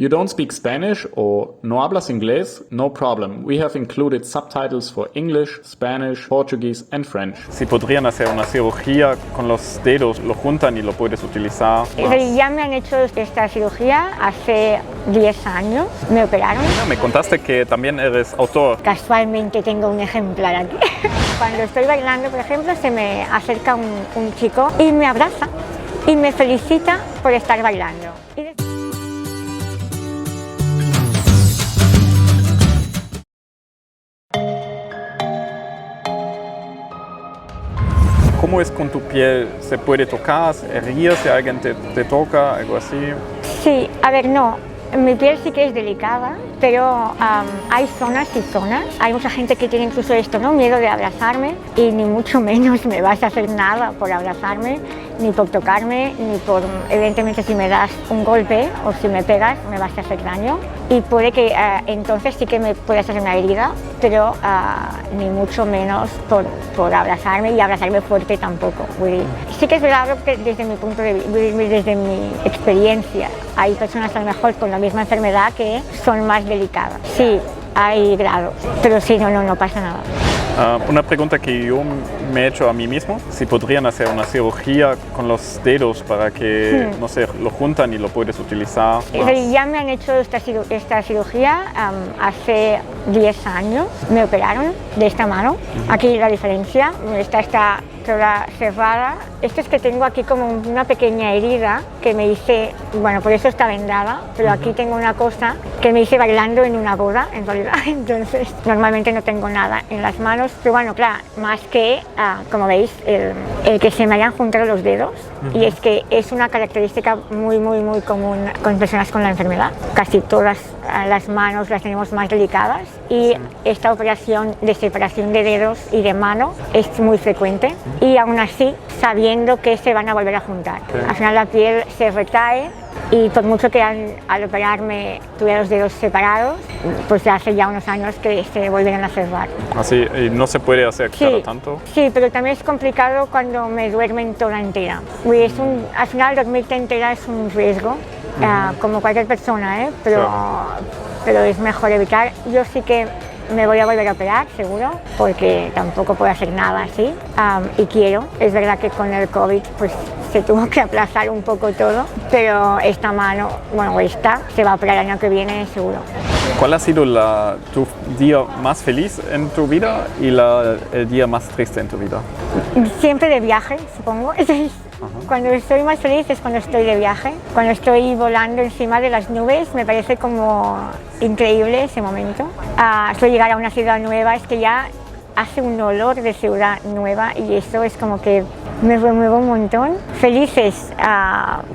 You don't speak Spanish or no hablas inglés? No problem. We have included subtitles for English, Spanish, Portuguese and French. Si podrían hacer una cirugía con los dedos, lo juntan y lo puedes utilizar. Ya me han hecho esta cirugía hace 10 años, me operaron. Me contaste que también eres autor. Casualmente tengo un ejemplar aquí. Cuando estoy bailando, por ejemplo, se me acerca un chico y me abraza y me felicita por estar bailando. ¿Cómo es con tu piel? ¿Se puede tocar? ¿Ríes si alguien te toca? ¿Algo así? Sí, a ver, no. Mi piel sí que es delicada, pero hay zonas y zonas. Hay mucha gente que tiene incluso esto, ¿no? Miedo de abrazarme y ni mucho menos me vas a hacer nada por abrazarme, ni por tocarme, ni por, evidentemente, si me das un golpe o si me pegas, me vas a hacer daño. Y puede que entonces sí que me puedas hacer una herida, pero ni mucho menos por abrazarme y abrazarme fuerte tampoco. Sí que es verdad que desde mi punto de vista, desde mi experiencia, hay personas a lo mejor con la misma enfermedad que son más delicadas. Sí, hay grados, pero sí, no pasa nada. Una pregunta que yo me he hecho a mí mismo, si podrían hacer una cirugía con los dedos para que, no sé, lo juntan y lo puedes utilizar. Ya me han hecho esta cirugía hace 10 años, me operaron de esta mano. Aquí la diferencia, está toda cerrada. Esto es que tengo aquí como una pequeña herida que me hice, bueno, por eso está vendada, pero aquí tengo una cosa que me hice bailando en una boda, en realidad. Entonces, normalmente no tengo nada en las manos, pero bueno, claro, más que, como veis, el que se me hayan juntado los dedos, y es que es una característica muy común con personas con la enfermedad. Casi todas las manos las tenemos más delicadas y esta operación de separación de dedos y de mano es muy frecuente, y aún así sabiendo que se van a volver a juntar. Al final la piel se retrae y por mucho que al operarme tuviera los dedos separados, pues hace ya unos años que se volvieron a cerrar. Así, y no se puede hacer cada tanto. Sí, pero también es complicado cuando me duermen toda entera. Al final dormirte entera es un riesgo, como cualquier persona, pero es mejor evitar. Yo sí que me voy a volver a operar, seguro, porque tampoco puedo hacer nada así, y quiero. Es verdad que con el COVID pues se tuvo que aplazar un poco todo, pero esta mano, bueno, se va a operar el año que viene, seguro. ¿Cuál ha sido tu día más feliz en tu vida y el día más triste en tu vida? Siempre de viaje, supongo. Cuando estoy más feliz es cuando estoy de viaje, cuando estoy volando encima de las nubes, me parece como increíble ese momento. Estoy llegar a una ciudad nueva, es que ya hace un olor de ciudad nueva y eso es como que me remueve un montón. Felices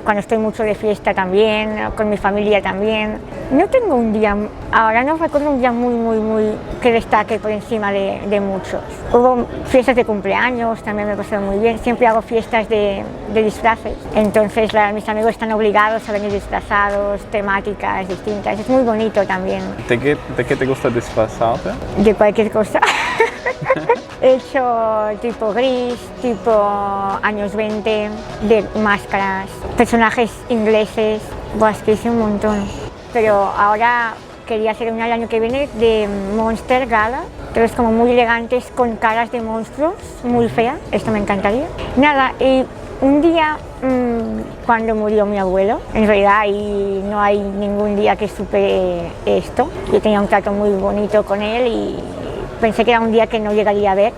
cuando estoy mucho de fiesta también, con mi familia también. No tengo un día, ahora no recuerdo un día muy que destaque por encima de muchos. Hubo fiestas de cumpleaños, también me pasó muy bien. Siempre hago fiestas de disfraces, entonces mis amigos están obligados a venir disfrazados, temáticas distintas. Es muy bonito también. ¿De qué te gusta disfrazarte? De cualquier cosa. He hecho tipo gris, tipo años 20, de máscaras, personajes ingleses, es que hice un montón. Pero ahora quería hacer una el año que viene de Monster Gala, pero como muy elegantes con caras de monstruos, muy feas, esto me encantaría. Nada, y un día cuando murió mi abuelo, en realidad y no hay ningún día que supere esto. Yo tenía un trato muy bonito con él y pensé que era un día que no llegaría a ver,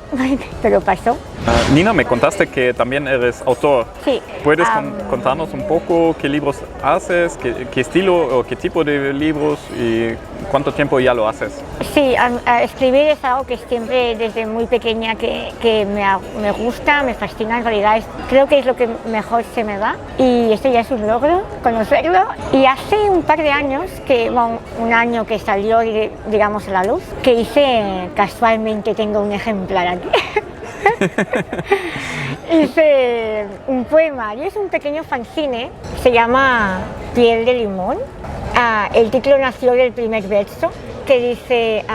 pero pasó. Nina, me contaste que también eres autor. Sí. ¿Puedes contarnos un poco qué libros haces, qué estilo o qué tipo de libros y cuánto tiempo ya lo haces? Sí, escribir es algo que siempre desde muy pequeña que me gusta, me fascina, en realidad creo que es lo que mejor se me da y esto ya es un logro, conocerlo. Y hace un par de años, un año que salió, digamos, a la luz, que hice, casualmente tengo un ejemplar aquí. Hice un poema y es un pequeño fanzine, se llama Piel de limón. El título nació del primer verso que dice: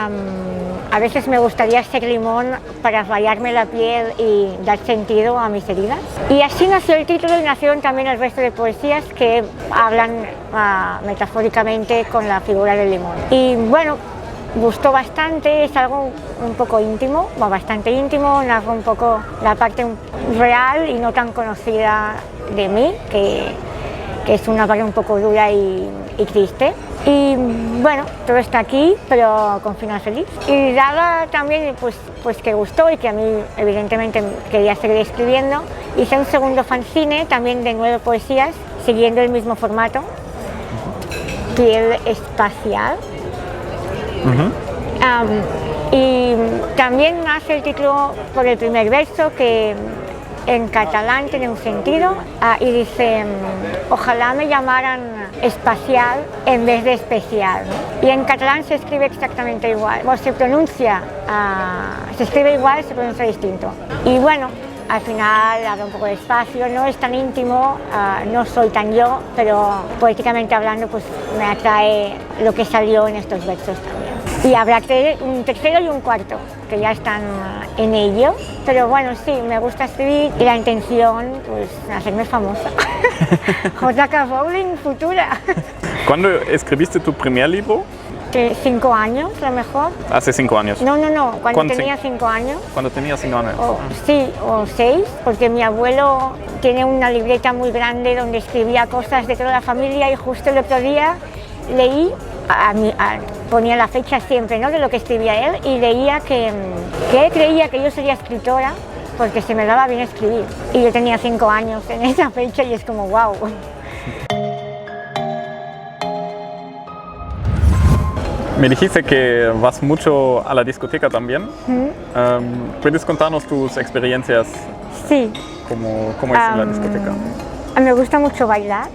A veces me gustaría ser limón para rayarme la piel y dar sentido a mis heridas. Y así nació el título y nacieron también el resto de poesías que hablan metafóricamente con la figura del limón. Y bueno, gustó bastante, es algo un poco íntimo, bastante íntimo, narra un poco la parte real y no tan conocida de mí, que es una parte un poco dura y triste. Y bueno, todo está aquí, pero con final feliz. Y dada también pues que gustó y que a mí evidentemente quería seguir escribiendo, hice un segundo fanzine también de 9 poesías, siguiendo el mismo formato, Piel Espacial. Y también nace el título por el primer verso, que en catalán tiene un sentido y dice: ojalá me llamaran espacial en vez de especial, ¿no? Y en catalán se escribe exactamente igual, o se pronuncia, se escribe igual, se pronuncia distinto. Y bueno, al final habla un poco de espacio, no es tan íntimo, no soy tan yo, pero poéticamente hablando pues me atrae lo que salió en estos versos también. Y habrá un tercero y un cuarto, que ya están en ello, pero bueno, sí, me gusta escribir y la intención, pues, hacerme famosa. J.K. Rowling futura. ¿Cuándo escribiste tu primer libro? 5 años, a lo mejor. Hace 5 años. No, cuando tenía 5 años. Cuando tenía 5 años. Sí, o 6, porque mi abuelo tiene una libreta muy grande donde escribía cosas de toda la familia y justo el otro día leí, ponía la fecha siempre, ¿no?, de lo que escribía él, y leía que él creía que yo sería escritora porque se me daba bien escribir. Y yo tenía 5 años en esa fecha y es como wow. Me dijiste que vas mucho a la discoteca también. ¿Puedes contarnos tus experiencias? Sí. ¿Cómo es en la discoteca? Me gusta mucho bailar,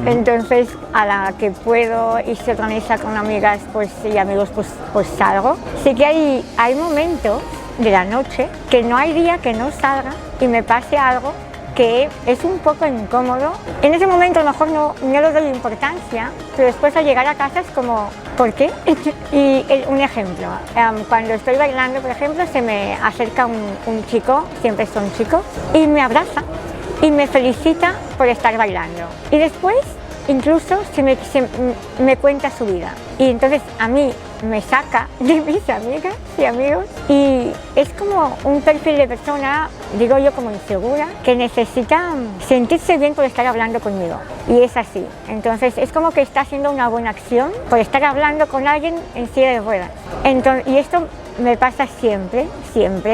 entonces a la que puedo y se organiza con amigas y amigos, pues salgo. Sí que hay momentos de la noche que no hay día que no salga y me pase algo que es un poco incómodo. En ese momento a lo mejor no le doy importancia, pero después al llegar a casa es como, ¿por qué? Y un ejemplo, cuando estoy bailando, por ejemplo, se me acerca un chico, siempre son chicos, y me abraza y me felicita por estar bailando. Y después incluso me cuenta su vida. Y entonces a mí me saca de mis amigas y amigos y es como un perfil de persona, digo yo, como insegura, que necesita sentirse bien por estar hablando conmigo. Y es así. Entonces es como que está haciendo una buena acción por estar hablando con alguien en silla de ruedas. Y esto me pasa siempre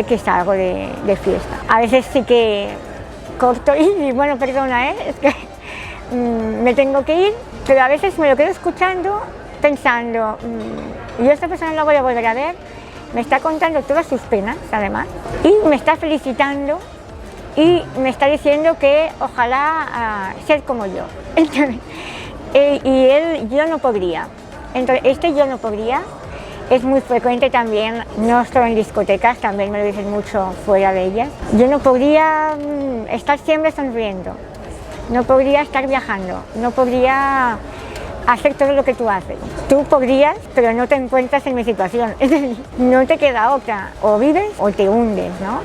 que salgo de fiesta. A veces sí que corto y bueno, perdona, es que me tengo que ir, pero a veces me lo quedo escuchando pensando, yo a esta persona no la voy a volver a ver, me está contando todas sus penas además y me está felicitando y me está diciendo que ojalá ser como yo. Entonces, y él, yo no podría. Entonces, yo no podría es muy frecuente también, no solo en discotecas, también me lo dicen mucho fuera de ellas. Yo no podría estar siempre sonriendo, no podría estar viajando, no podría hacer todo lo que tú haces. Tú podrías, pero no te encuentras en mi situación. No te queda otra, o vives o te hundes, ¿no?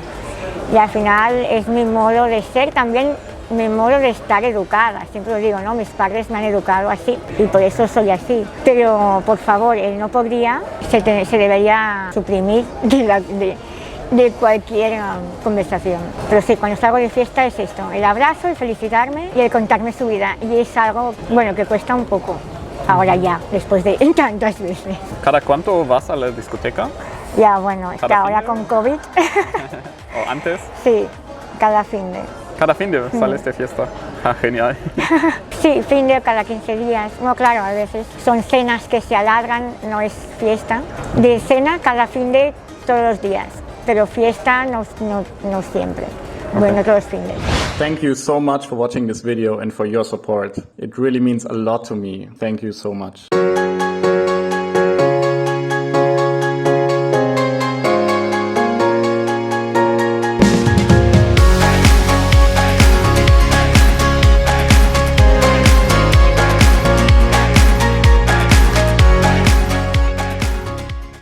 Y al final es mi modo de ser, también mi modo de estar educada. Siempre lo digo, ¿no? Mis padres me han educado así y por eso soy así. Pero por favor, el no podría se debería suprimir de cualquier conversación. Pero sí, cuando salgo de fiesta es esto, el abrazo, el felicitarme y el contarme su vida. Y es algo, bueno, que cuesta un poco. Ahora ya, después de tantas veces. ¿Cada cuánto vas a la discoteca? Ya, bueno, es que ahora con COVID. ¿O antes? Sí, cada fin de. ¿Cada fin de sales de fiesta? Ah, genial. Sí, fin de cada 15 días. No, claro, a veces son cenas que se alargan, no es fiesta. De cena cada fin de todos los días, pero fiesta no siempre. Okay. Bueno, todos los fines. Thank you so much for watching this video and for your support. It really means a lot to me. Thank you so much.